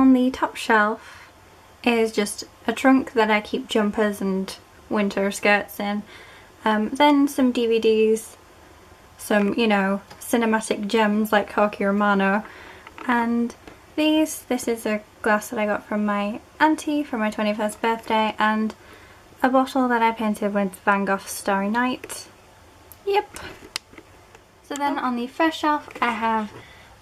On the top shelf is just a trunk that I keep jumpers and winter skirts in. Then some DVDs, some, you know, cinematic gems like Corky Romano, and this is a glass that I got from my auntie for my 21st birthday, and a bottle that I painted with Van Gogh's Starry Night. Yep. So then on the first shelf I have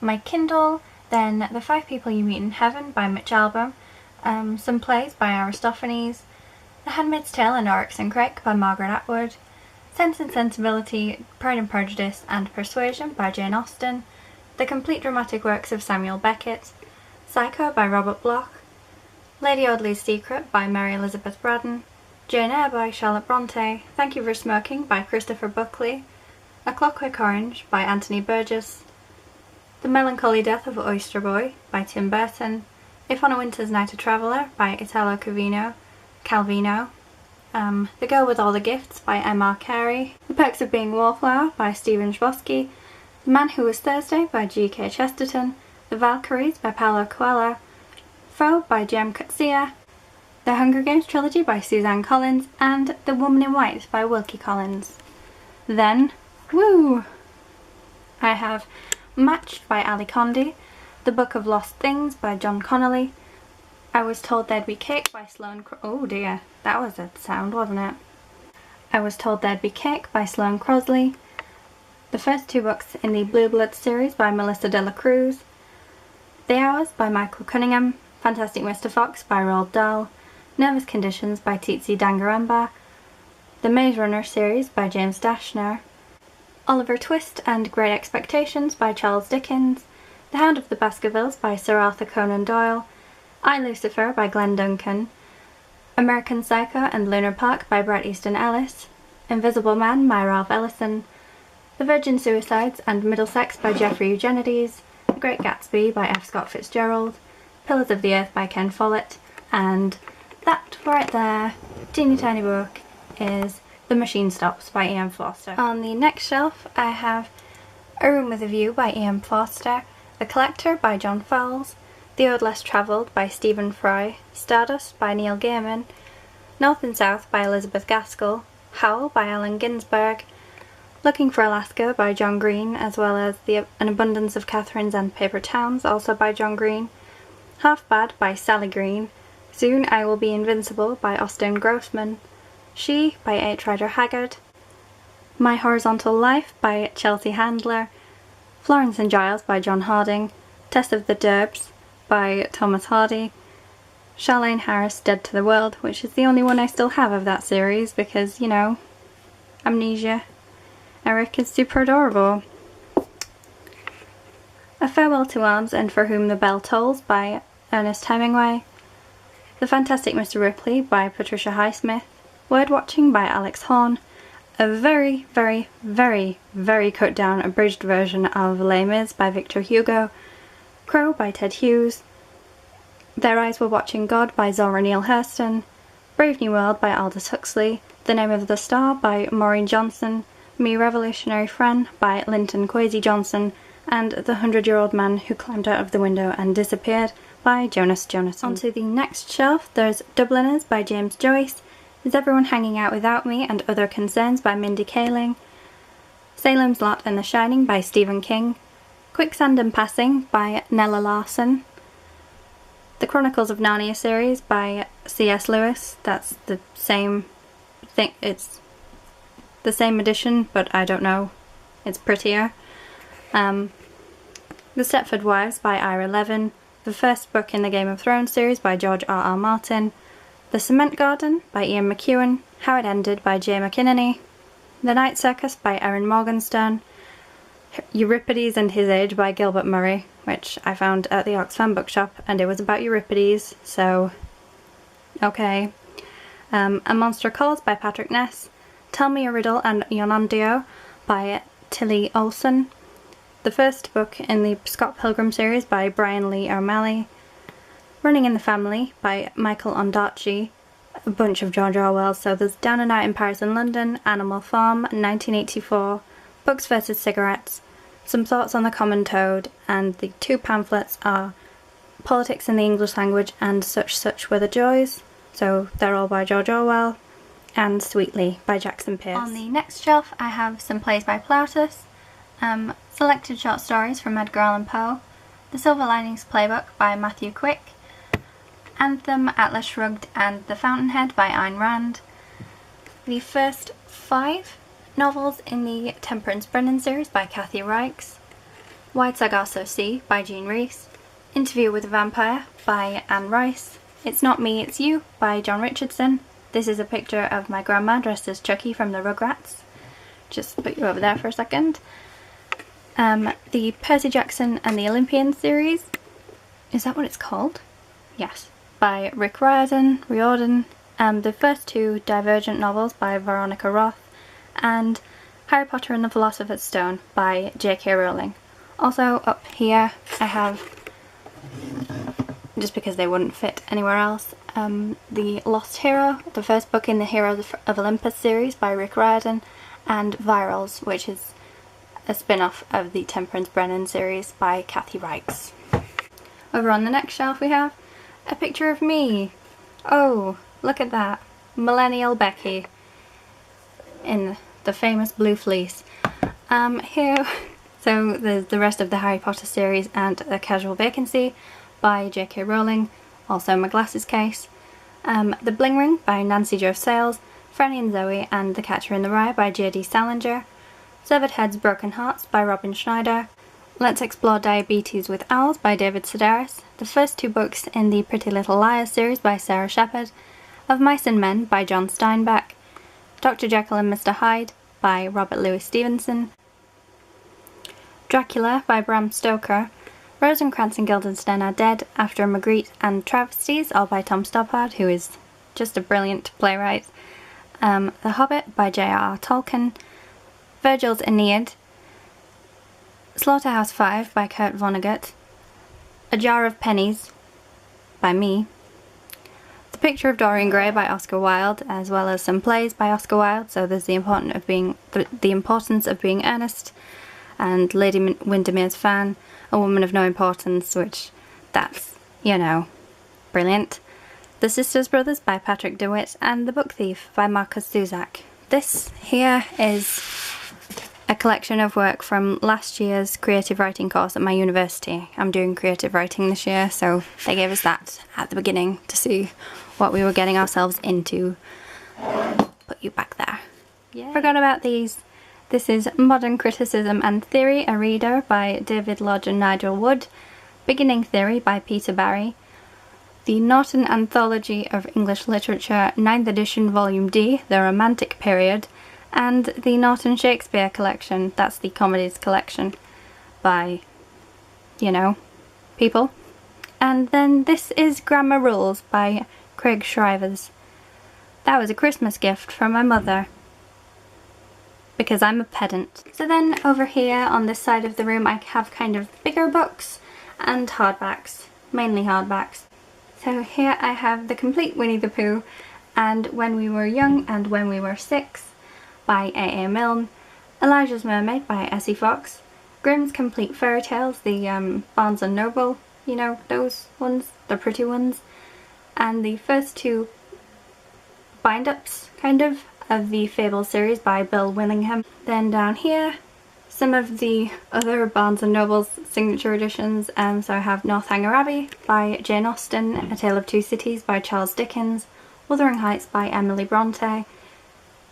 my Kindle, then The 5 People You Meet in Heaven by Mitch Albom, some plays by Aristophanes, The Handmaid's Tale and Oryx and Crake by Margaret Atwood, Sense and Sensibility, Pride and Prejudice and Persuasion by Jane Austen, The Complete Dramatic Works of Samuel Beckett, Psycho by Robert Bloch, Lady Audley's Secret by Mary Elizabeth Braddon, Jane Eyre by Charlotte Bronte, Thank You for Smoking by Christopher Buckley, A Clockwork Orange by Anthony Burgess, The Melancholy Death of Oyster Boy by Tim Burton, If on a Winter's Night a Traveller by Italo Calvino, The Girl with All the Gifts by M.R. Carey, The Perks of Being a Wallflower by Stephen Chbosky, The Man Who Was Thursday by G.K. Chesterton, The Valkyries by Paulo Coelho, Foe by Jem Coetzee, The Hunger Games trilogy by Suzanne Collins, and The Woman in White by Wilkie Collins. Then, I have Matched by Ali Condé, The Book of Lost Things by John Connolly, I Was Told There'd Be Cake by Sloane oh dear, that was a sound, wasn't it? I Was Told There'd Be Cake by Sloane Crosley, the first 2 books in the Blue Bloods series by Melissa de la Cruz, The Hours by Michael Cunningham, Fantastic Mr. Fox by Roald Dahl, Nervous Conditions by Tsitsi Dangarembga, The Maze Runner series by James Dashner, Oliver Twist and Great Expectations by Charles Dickens, The Hound of the Baskervilles by Sir Arthur Conan Doyle, I, Lucifer by Glenn Duncan, American Psycho and Lunar Park by Bret Easton Ellis, Invisible Man by Ralph Ellison, The Virgin Suicides and Middlesex by Jeffrey Eugenides, The Great Gatsby by F. Scott Fitzgerald, Pillars of the Earth by Ken Follett, and that right there, teeny tiny book, is The Machine Stops by E.M. Forster. On the next shelf I have A Room with a View by E.M. Forster, The Collector by John Fowles, The Ode Less Travelled by Stephen Fry, Stardust by Neil Gaiman, North and South by Elizabeth Gaskell, Howl by Allen Ginsberg, Looking for Alaska by John Green, as well as An Abundance of Catherines and Paper Towns, also by John Green, Half Bad by Sally Green, Soon I Will Be Invincible by Austin Grossman, She by H. Rider Haggard, My Horizontal Life by Chelsea Handler, Florence and Giles by John Harding, Tess of the Derbs by Thomas Hardy, Charlaine Harris Dead to the World, which is the only one I still have of that series because, you know, amnesia. Eric is super adorable. A Farewell to Arms and For Whom the Bell Tolls by Ernest Hemingway, The Fantastic Mr. Ripley by Patricia Highsmith, Word Watching by Alex Horn, a very, very, very, very cut down abridged version of Les Mis by Victor Hugo, Crow by Ted Hughes, Their Eyes Were Watching God by Zora Neale Hurston, Brave New World by Aldous Huxley, The Name of the Star by Maureen Johnson, Me Revolutionary Friend by Linton Kwesi Johnson, and The 100-Year-Old Man Who Climbed Out of the Window and Disappeared by Jonas Jonasson. Onto the next shelf there's Dubliners by James Joyce, Is Everyone Hanging Out Without Me and Other Concerns by Mindy Kaling, Salem's Lot and The Shining by Stephen King, Quicksand and Passing by Nella Larson, The Chronicles of Narnia series by C.S. Lewis, that's the same thing, it's the same edition, but I don't know, it's prettier. The Stepford Wives by Ira Levin, the first book in the Game of Thrones series by George R.R. Martin, The Cement Garden by Ian McEwan, How It Ended by Jay McInerney, The Night Circus by Erin Morgenstern, Euripides and His Age by Gilbert Murray, which I found at the Oxfam bookshop, and it was about Euripides, so okay. A Monster Calls by Patrick Ness, Tell Me a Riddle and Yonondio by Tilly Olsen, the first book in the Scott Pilgrim series by Brian Lee O'Malley, Running in the Family by Michael Ondaatje, a bunch of George Orwell, so there's Down and Out in Paris and London, Animal Farm, 1984, Books vs. Cigarettes, Some Thoughts on the Common Toad, and the 2 pamphlets are Politics in the English Language and Such Were the Joys, so they're all by George Orwell, and Sweetly by Jackson Pearce. On the next shelf I have some plays by Plautus, selected short stories from Edgar Allan Poe, The Silver Linings Playbook by Matthew Quick, Anthem, Atlas Shrugged and The Fountainhead by Ayn Rand, the first 5 novels in the Temperance Brennan series by Kathy Reichs, White Sargasso Sea by Jean Rhys, Interview with a Vampire by Anne Rice, It's Not Me, It's You by John Richardson. This is a picture of my grandma dressed as Chucky from the Rugrats. Just put you over there for a second. The Percy Jackson and the Olympians series. Is that what it's called? Yes. By Rick Riordan. The first 2 Divergent novels by Veronica Roth. And Harry Potter and the Philosopher's Stone by J.K. Rowling. Also up here I have, just because they wouldn't fit anywhere else, The Lost Hero, the first book in the Heroes of Olympus series by Rick Riordan, and Virals, which is a spin-off of the Temperance Brennan series by Kathy Reichs. Over on the next shelf we have a picture of me. Oh, look at that. Millennial Becky in the famous blue fleece. Here, so there's the rest of the Harry Potter series and A Casual Vacancy by J.K. Rowling, also My Glasses Case. The Bling Ring by Nancy Jo Sales, Franny and Zoe and The Catcher in the Rye by J.D. Salinger, Severed Heads, Broken Hearts by Robin Schneider, Let's Explore Diabetes with Owls by David Sedaris, the first 2 books in the Pretty Little Liars series by Sarah Shepard, Of Mice and Men by John Steinbeck, Dr. Jekyll and Mr. Hyde by Robert Louis Stevenson, Dracula by Bram Stoker, Rosencrantz and Guildenstern Are Dead, After Magritte and Travesties, all by Tom Stoppard, who is just a brilliant playwright, The Hobbit by J.R.R. Tolkien, Virgil's Aeneid, Slaughterhouse-Five by Kurt Vonnegut, A Jar of Pennies by me, The Picture of Dorian Gray by Oscar Wilde, as well as some plays by Oscar Wilde, so there's the importance of being earnest, and Lady Windermere's Fan, A Woman of No Importance, which, that's, you know, brilliant. The Sisters Brothers by Patrick DeWitt, and The Book Thief by Marcus Zusak. This here is a collection of work from last year's creative writing course at my university. I'm doing creative writing this year, so they gave us that at the beginning to see what we were getting ourselves into. Put you back there. Yay. Forgot about these. This is Modern Criticism and Theory, a Reader by David Lodge and Nigel Wood, Beginning Theory by Peter Barry, The Norton Anthology of English Literature, 9th edition, Volume D, The Romantic Period, and the Norton Shakespeare Collection, that's the comedies collection by, you know, people. And then this is Grammar Rules by Craig Shrivers. That was a Christmas gift from my mother, because I'm a pedant. So then over here on this side of the room I have kind of bigger books and hardbacks, mainly hardbacks. So here I have The Complete Winnie the Pooh and When We Were Young and When We Were Six by A.A. Milne, Elijah's Mermaid by Essie Fox, Grimm's Complete Fairy Tales, the Barnes and Noble, you know, those ones, the pretty ones, and the first 2 bind-ups, kind of the Fable series by Bill Willingham. Then down here, some of the other Barnes & Noble's signature editions. So I have Northanger Abbey by Jane Austen, A Tale of Two Cities by Charles Dickens, Wuthering Heights by Emily Bronte,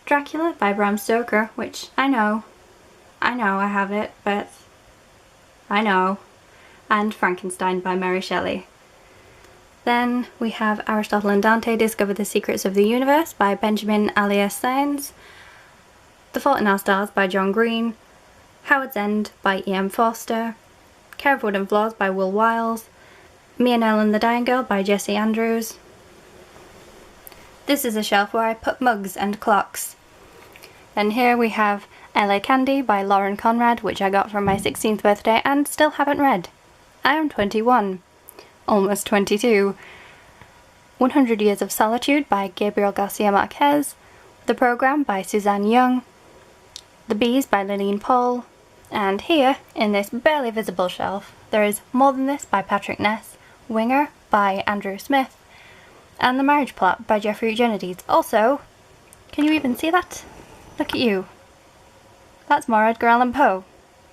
Dracula by Bram Stoker, which I know I have it, but I know, and Frankenstein by Mary Shelley. Then we have Aristotle and Dante Discover the Secrets of the Universe by Benjamin Alias Sainz, The Fault in Our Stars by John Green, Howard's End by E.M. Forster, Care of Wooden Floors by Will Wiles, Me and Ellen the Dying Girl by Jessie Andrews. This is a shelf where I put mugs and clocks. Then here we have LA Candy by Lauren Conrad, which I got for my 16th birthday and still haven't read. I am 21. Almost 22. 100 Years of Solitude by Gabriel Garcia Marquez, The Program by Suzanne Young, The Bees by Lillian Paul, and here, in this barely visible shelf, there is More Than This by Patrick Ness, Winger by Andrew Smith, and The Marriage Plot by Jeffrey Eugenides. Also, can you even see that? Look at you. That's more Edgar Allan Poe.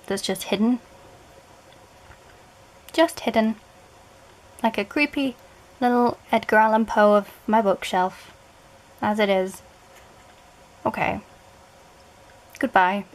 That's just hidden. Just hidden. Like a creepy little Edgar Allan Poe of my bookshelf. As it is. Okay. Goodbye.